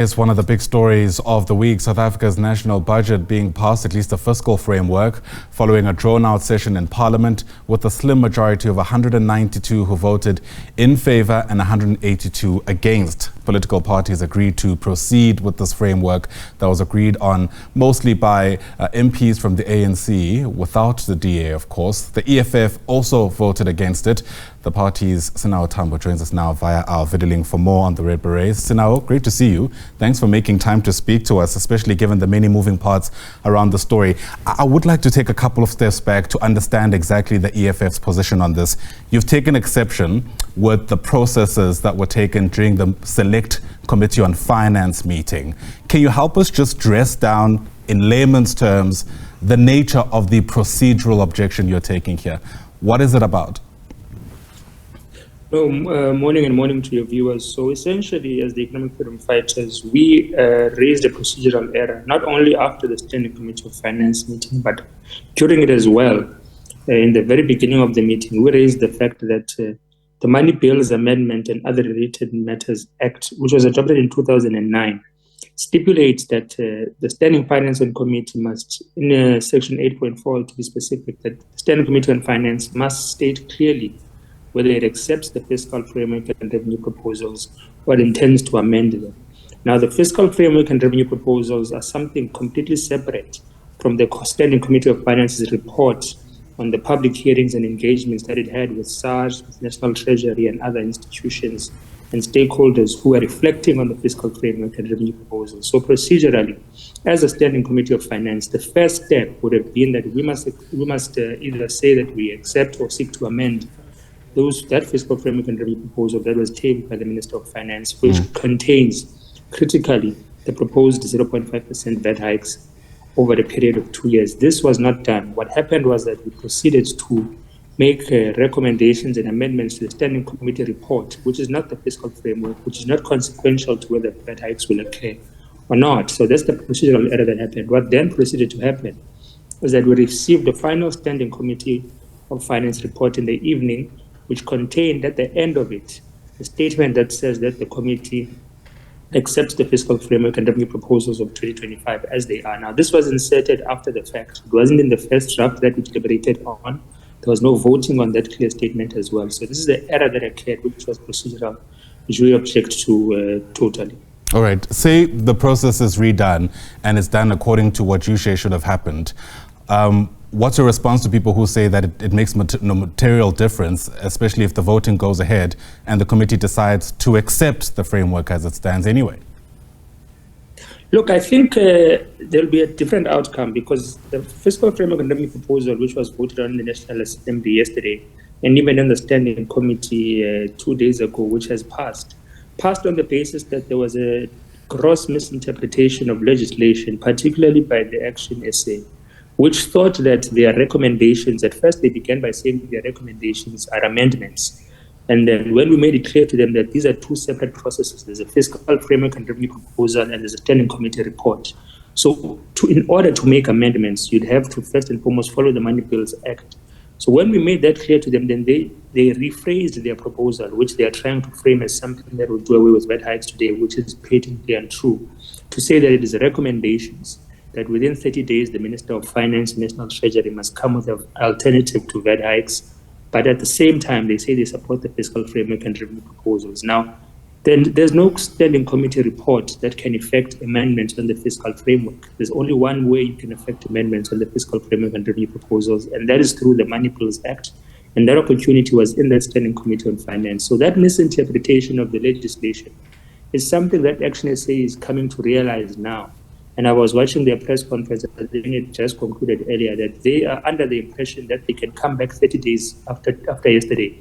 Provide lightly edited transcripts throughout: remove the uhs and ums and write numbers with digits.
It's one of the big stories of the week, South Africa's national budget being passed, at least a fiscal framework, following a drawn-out session in Parliament with a slim majority of 192 who voted in favour and 182 against. Political parties agreed to proceed with this framework that was agreed on mostly by MPs from the ANC, without the DA, of course. The EFF also voted against it. The party's Sinawo Thambo joins us now via our video link for more on the Red Berets. Sinawo, great to see you. Thanks for making time to speak to us, especially given the many moving parts around the story. I would like to take a couple of steps back to understand exactly the EFF's position on this. You've taken exception with the processes that were taken during the Select Committee on Finance meeting. Can you help us just dress down in layman's terms the nature of the procedural objection you're taking here? What is it about? Morning to your viewers. So essentially, as the economic freedom fighters, we raised a procedural error, not only after the Standing Committee of Finance meeting, but during it as well. In the very beginning of the meeting, we raised the fact that the Money Bills Amendment and Other Related Matters Act, which was adopted in 2009, stipulates that the Standing Finance and Committee must, in Section 8.4 to be specific, that the Standing Committee on Finance must state clearly whether it accepts the fiscal framework and revenue proposals or intends to amend them. Now, the fiscal framework and revenue proposals are something completely separate from the Standing Committee of Finance's report on the public hearings and engagements that it had with SARS, with National Treasury and other institutions and stakeholders who are reflecting on the fiscal framework and revenue proposals. So procedurally, as a Standing Committee of Finance, the first step would have been that we must either say that we accept or seek to amend that fiscal framework and revenue proposal that was tabled by the Minister of Finance, which contains critically the proposed 0.5% VAT hikes over a period of 2 years. This was not done. What happened was that we proceeded to make recommendations and amendments to the Standing Committee report, which is not the fiscal framework, which is not consequential to whether VAT hikes will occur or not. So that's the procedural error that happened. What then proceeded to happen was that we received the final Standing Committee of Finance report in the evening, which contained at the end of it a statement that says that the committee accepts the fiscal framework and revenue proposals of 2025 as they are. Now, this was inserted after the fact. It wasn't in the first draft that we deliberated on. There was no voting on that clear statement as well. So this is the error that occurred, which was procedural, which we object to totally. All right. Say the process is redone and it's done according to what you say should have happened. What's your response to people who say that it makes no material difference, especially if the voting goes ahead and the committee decides to accept the framework as it stands anyway? Look, I think there'll be a different outcome because the fiscal framework and revenue proposal, which was voted on in the National Assembly yesterday, and even in the Standing Committee 2 days ago, which has passed on the basis that there was a gross misinterpretation of legislation, particularly by the Action SA, which thought that their recommendations, at first they began by saying their recommendations are amendments. And then when we made it clear to them that these are two separate processes, there's a fiscal framework and revenue proposal and there's a Standing Committee report. So in order to make amendments, you'd have to first and foremost follow the Money Bills Act. So when we made that clear to them, then they rephrased their proposal, which they are trying to frame as something that will do away with VAT hikes today, which is patently untrue, to say that it is recommendations, that within 30 days, the Minister of Finance and National Treasury must come with an alternative to VAT hikes. But at the same time, they say they support the fiscal framework and revenue proposals. Now, then there's no Standing Committee report that can effect amendments on the fiscal framework. There's only one way you can effect amendments on the fiscal framework and revenue proposals, and that is through the Money Bills Act. And that opportunity was in that Standing Committee on Finance. So that misinterpretation of the legislation is something that Action SA is coming to realize now. And I was watching their press conference, I think it just concluded earlier, that they are under the impression that they can come back 30 days after yesterday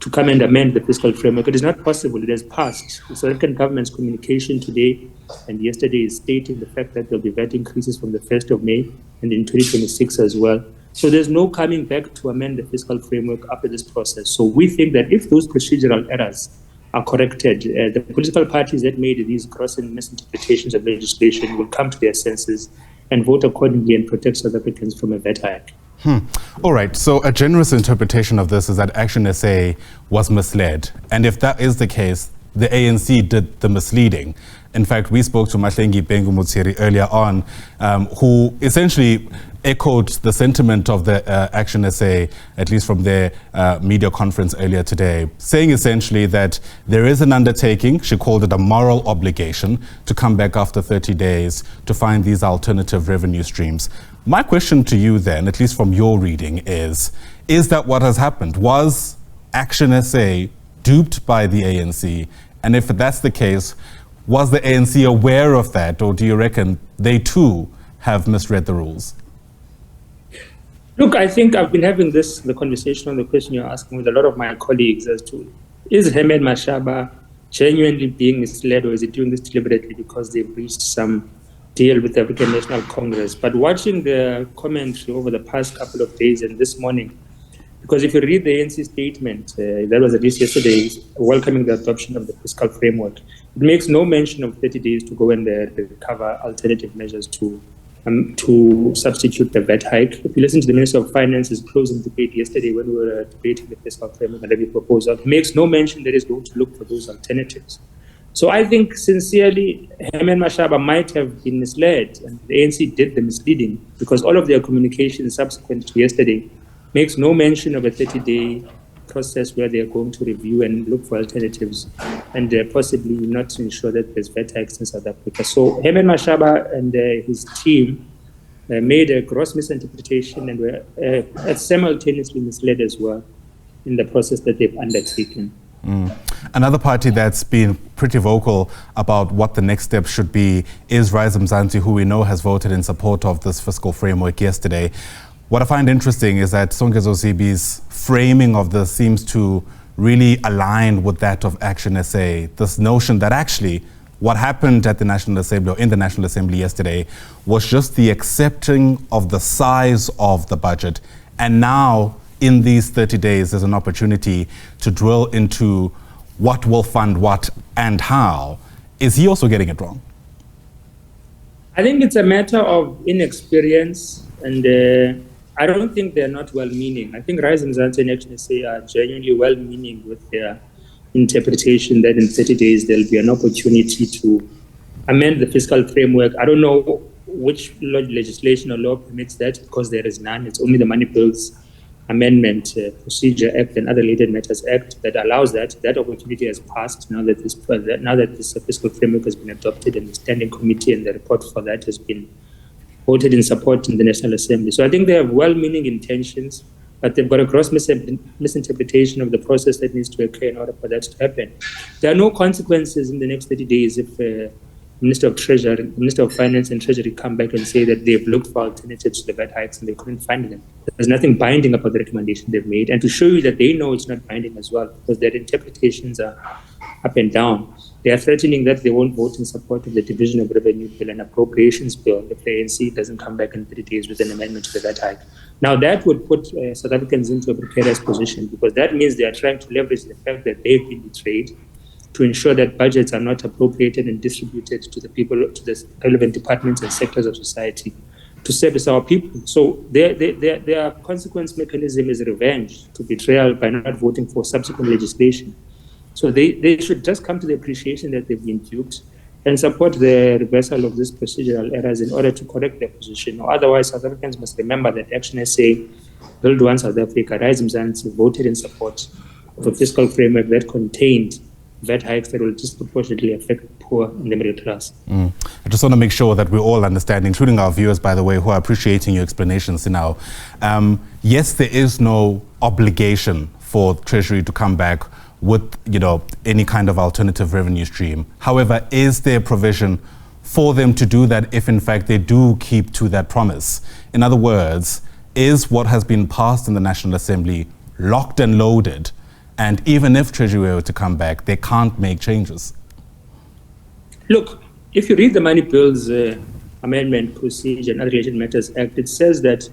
to come and amend the fiscal framework. It is not possible. It has passed. The South African government's communication today and yesterday is stating the fact that there will be VAT increases from the 1st of May and in 2026 as well. So there's no coming back to amend the fiscal framework after this process. So we think that if those procedural errors are corrected, the political parties that made these gross and misinterpretations of legislation will come to their senses and vote accordingly and protect South Africans from a VAT hike. All right, so a generous interpretation of this is that Action SA was misled. And if that is the case, the ANC did the misleading. In fact, we spoke to Mahlengi Bengu Mutsiri earlier on, who essentially echoed the sentiment of the Action SA, at least from their media conference earlier today, saying essentially that there is an undertaking, she called it a moral obligation, to come back after 30 days to find these alternative revenue streams. My question to you then, at least from your reading, is that what has happened? Was Action SA duped by the ANC? And if that's the case, was the ANC aware of that, or do you reckon they too have misread the rules? Look, I think I've been having the conversation on the question you're asking with a lot of my colleagues as to, is Hamed Mashaba genuinely being misled, or is he doing this deliberately because they've reached some deal with the African National Congress? But watching the commentary over the past couple of days and this morning, because if you read the ANC statement that was released yesterday, welcoming the adoption of the fiscal framework, it makes no mention of 30 days to go and recover alternative measures to substitute the VAT hike. If you listen to the Minister of Finance's closing debate yesterday when we were debating the fiscal framework and every proposal, it makes no mention that it's going to look for those alternatives. So I think sincerely, Hamed Mashaba might have been misled, and the ANC did the misleading, because all of their communication subsequent to yesterday makes no mention of a 30-day process where they are going to review and look for alternatives, and possibly not to ensure that there's VAT hikes in South Africa. So Hamed Mashaba and his team made a gross misinterpretation and were simultaneously misled as well in the process that they've undertaken. Another party that's been pretty vocal about what the next step should be is Rise Mzansi, who we know has voted in support of this fiscal framework yesterday. What I find interesting is that Songezo Sibi's framing of this seems to really align with that of Action SA. This notion that actually what happened at the National Assembly, or in the National Assembly yesterday, was just the accepting of the size of the budget. And now, in these 30 days, there's an opportunity to drill into what will fund what and how. Is he also getting it wrong? I think it's a matter of inexperience, and I don't think they're not well-meaning. I think Rise Mzansi and Action SA are genuinely well-meaning with their interpretation that in 30 days there'll be an opportunity to amend the fiscal framework. I don't know which legislation or law permits that, because there is none. It's only the Money Bills Amendment Procedure Act and other related matters act that allows that. That opportunity has passed now that this fiscal framework has been adopted, and the standing committee and the report for that has been voted in support in the National Assembly. So I think they have well-meaning intentions, but they've got a gross misinterpretation of the process that needs to occur in order for that to happen. There are no consequences in the next 30 days if Minister of Finance and Treasury come back and say that they've looked for alternatives to the VAT hikes and they couldn't find them. There's nothing binding about the recommendation they've made, and to show you that they know it's not binding as well, because their interpretations are up and down. They are threatening that they won't vote in support of the Division of Revenue Bill and Appropriations Bill if the ANC doesn't come back in 30 days with an amendment to the VAT hike. Now, that would put South Africans into a precarious position, because that means they are trying to leverage the fact that they've been betrayed to ensure that budgets are not appropriated and distributed to the people, to the relevant departments and sectors of society to service our people. So their consequence mechanism is revenge to betrayal by not voting for subsequent legislation. So they should just come to the appreciation that they've been duped and support the reversal of these procedural errors in order to correct their position. Or otherwise, South Africans must remember that Action SA, Build One South Africa, Rise Mzansi voted in support of a fiscal framework that contained VAT hikes that will disproportionately affect the poor and the middle class. I just want to make sure that we all understand, including our viewers, by the way, who are appreciating your explanations now. Yes, there is no obligation for Treasury to come back with, any kind of alternative revenue stream. However, is there provision for them to do that if, in fact, they do keep to that promise? In other words, is what has been passed in the National Assembly locked and loaded? And even if Treasury were to come back, they can't make changes? Look, if you read the Money Bills Amendment Procedure and Other Related Matters Act, it says that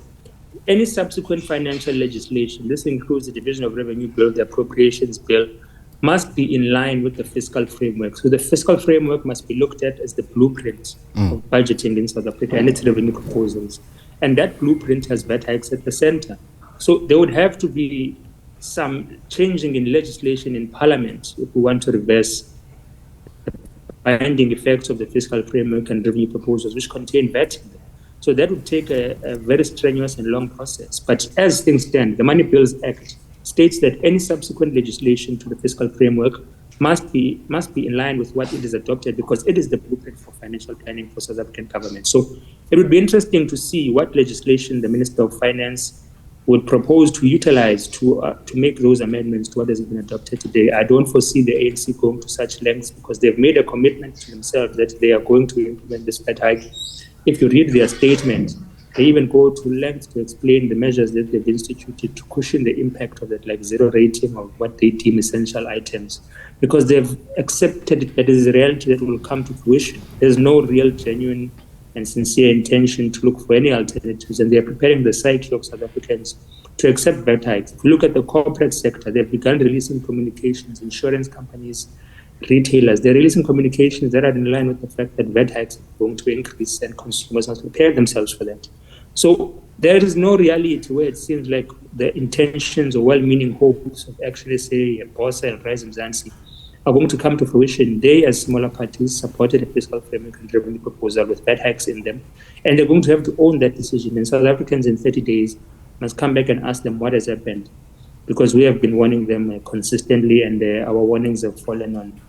any subsequent financial legislation, this includes the Division of Revenue Bill, the Appropriations Bill, must be in line with the fiscal framework. So the fiscal framework must be looked at as the blueprint of budgeting in South Africa and its revenue proposals. And that blueprint has VAT hikes at the center. So there would have to be some changing in legislation in Parliament if we want to reverse binding effects of the fiscal framework and revenue proposals, which contain VAT in them. So that would take a very strenuous and long process. But as things stand, the Money Bills Act states that any subsequent legislation to the fiscal framework must be in line with what it is adopted, because it is the blueprint for financial planning for South African government. So it would be interesting to see what legislation the Minister of Finance would propose to utilize to make those amendments to what has been adopted today. I don't foresee the ANC going to such lengths, because they've made a commitment to themselves that they are going to implement this VAT hike. If you read their statement, they even go to lengths to explain the measures that they've instituted to cushion the impact of that, like zero rating of what they deem essential items, because they've accepted that it is a reality that will come to fruition. There's no real, genuine and sincere intention to look for any alternatives, and they're preparing the psyche of South Africans to accept VAT hikes. If you look at the corporate sector, they've begun releasing communications, insurance companies, retailers, they're releasing communications that are in line with the fact that VAT hikes are going to increase and consumers must prepare themselves for that. So there is no reality where it seems like the intentions or well-meaning hopes of actually, say, Bosa and Rise Mzansi are going to come to fruition. They, as smaller parties, supported a fiscal framework and revenue proposal with VAT hikes in them, and they're going to have to own that decision. And South Africans in 30 days must come back and ask them what has happened, because we have been warning them consistently, and our warnings have fallen on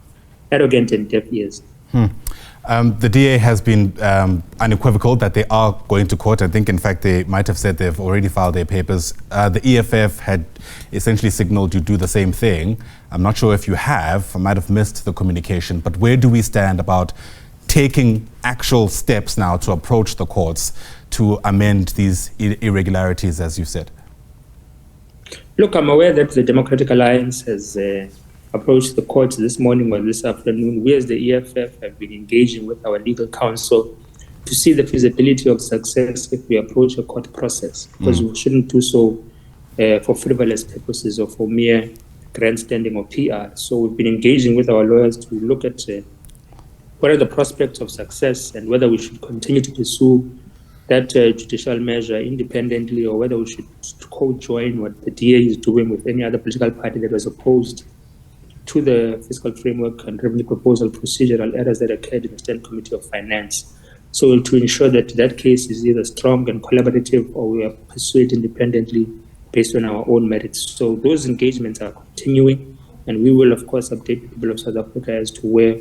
arrogant and deaf ears. The DA has been unequivocal that they are going to court. I think, in fact, they might have said they've already filed their papers. The EFF had essentially signaled you do the same thing. I'm not sure if you have. I might have missed the communication. But where do we stand about taking actual steps now to approach the courts to amend these irregularities, as you said? Look, I'm aware that the Democratic Alliance has approached the courts this morning or this afternoon. We as the EFF have been engaging with our legal counsel to see the feasibility of success if we approach a court process, because we shouldn't do so for frivolous purposes or for mere grandstanding or PR. So we've been engaging with our lawyers to look at what are the prospects of success and whether we should continue to pursue that judicial measure independently, or whether we should co-join what the DA is doing with any other political party that was opposed to the fiscal framework and revenue proposal procedural errors that occurred in the Standing Committee of Finance. So to ensure that that case is either strong and collaborative, or we are pursued independently based on our own merits. So those engagements are continuing, and we will, of course, update the people of South Africa as to where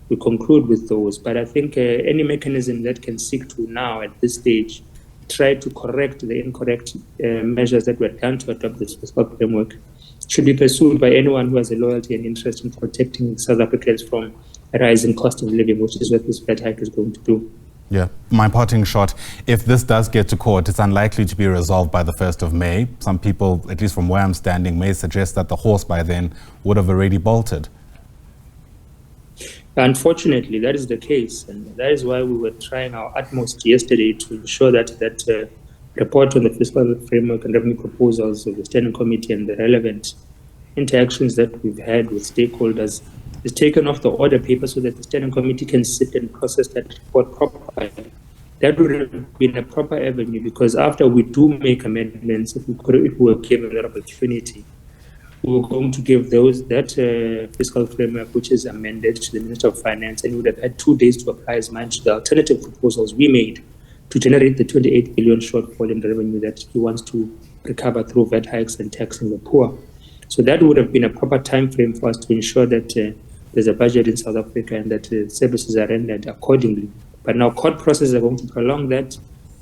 we conclude with those. But I think any mechanism that can seek to now, at this stage, try to correct the incorrect measures that were done to adopt this fiscal framework should be pursued by anyone who has a loyalty and interest in protecting South Africans from a rising cost of living, which is what this VAT hike is going to do. Yeah, my parting shot, if this does get to court, it's unlikely to be resolved by the 1st of May. Some people, at least from where I'm standing, may suggest that the horse by then would have already bolted. Unfortunately, that is the case, and that is why we were trying our utmost yesterday to ensure that that report on the fiscal framework and revenue proposals of the Standing Committee and the relevant interactions that we've had with stakeholders is taken off the order paper, so that the Standing Committee can sit and process that report properly. That would have been a proper avenue, because after we do make amendments, if we were given that opportunity, we were going to give that fiscal framework, which is amended, to the Minister of Finance, and he would have had 2 days to apply his mind to the alternative proposals we made to generate the 28 billion shortfall in revenue that he wants to recover through VAT hikes and taxing the poor. So that would have been a proper time frame for us to ensure that there's a budget in South Africa and that services are rendered accordingly. But now court processes are going to prolong that,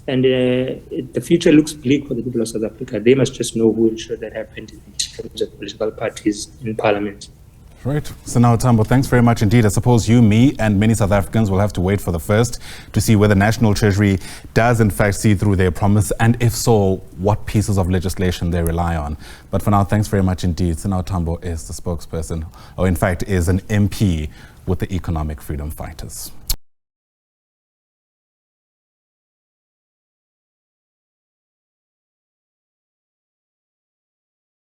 and the future looks bleak for the people of South Africa. They must just know who ensured that happened in terms of political parties in Parliament. Right. Sinawo Thambo, thanks very much indeed. I suppose you, me, and many South Africans will have to wait for the 1st to see whether National Treasury does in fact see through their promise, and if so, what pieces of legislation they rely on. But for now, thanks very much indeed. Sinawo Thambo is the spokesperson, or in fact is an MP with the Economic Freedom Fighters.